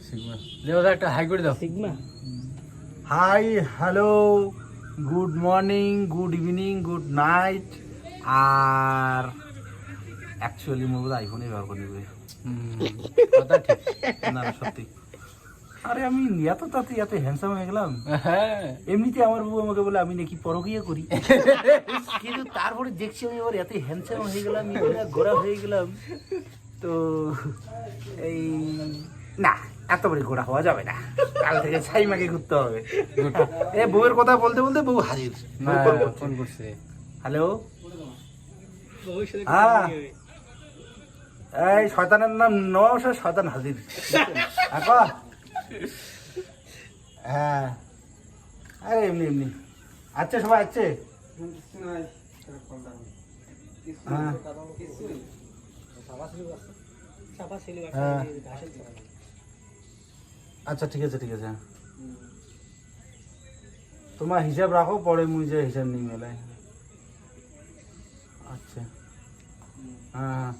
Sigma লেওদা একটা hi করে দাও। Sigma. Hi hello good morning good evening good night. আর অ্যাকচুয়ালি মোবাইল আইফোনে ব্যবহার করে নেবে। কথা ঠিক। না না, সত্যি। আরে আমি এত তাতে এত হ্যান্ডসাম হয়ে গেলাম। হ্যাঁ এমনিতে আমার বউ আমাকে বলে আমি নাকি পরকীয়া করি, কিন্তু তারপরে দেখছি আমি আবার এত হ্যান্ডসাম হয়ে গেলাম, গোরা হয়ে গেলাম। তো এই না, এত বড় গোড়া হওয়া যাবে না, কাল থেকে ছাইমাকে ঘুরতে হবে। এ বউয়ের কথা বলতে বলতে বউ হাজির। ফোন করছে। হ্যালো, হ্যাঁ এই শয়তানের নাম নওশা, শয়তান হাজির। আপা হ্যাঁ, আরে এমনি এমনি আচ্ছা, সবাই আছে। হ্যাঁ হ্যাঁ আচ্ছা, ঠিক আছে ঠিক আছে। তোমার হিসাব রাখো, পরে মুই যে হিসাব নিয়ে মেলায়। আচ্ছা হ্যাঁ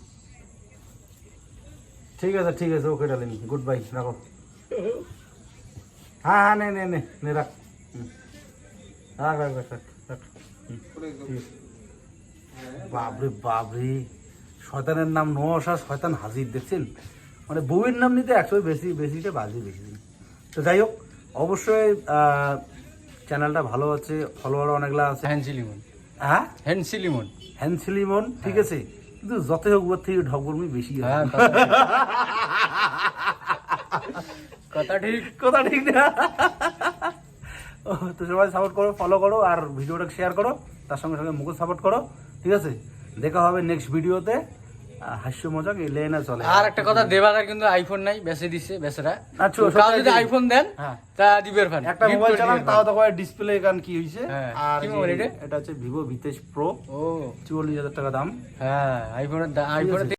ঠিক আছে ঠিক আছে, ওকে ডালিং, গুড বাই, রাখো। হ্যাঁ হ্যাঁ, নে নে নে নে, রাখ। রাখ রাখ রাখ রাখ রাখ। ঠিক আছে। বাবরে বাবরে, শয়তানের নাম নওশা, শয়তান হাজির, দেখছেন? মানে বউয়ের নাম নিতে একশো বেশিটা বাজে বেশি দিন। তো যাই হোক, অবশ্যই চ্যানেলটা ভালো আছে, ফলোয়ার অনেকগুলো আছে। হ্যান্সিলিমন। হ্যাঁ হ্যান্সিলিমন। হ্যান্সিলিমন, ঠিক আছে, কিন্তু যতই হোক ওর থেকে ঢকবর্মি বেশি। হ্যাঁ কথা ঠিক। কথা ঠিক না? তো সবাই সাপোর্ট করো, ফলো করো, আর ভিডিওটা শেয়ার করো, তার সঙ্গে সঙ্গে মুকুল সাপোর্ট করো, ঠিক আছে? দেখা হবে নেক্সট ভিডিওতে। হাস্য মজাক এলে না চলে। আর একটা কথা, দেবাদার কিন্তু আইফোন নাই, বেচে দিছে বেচারা। আচ্ছা, কাউ যদি আইফোন দেন হ্যাঁ, তা দিবের ফান। একটা মোবাইল চালান, তাও তো ডিসপ্লে গান কি হয়েছে। হ্যাঁ, আর কি মোবাইল এটা? এটা হচ্ছে ভিভো V23 প্রো, ও 44,000 টাকা দাম। হ্যাঁ, আইফোনের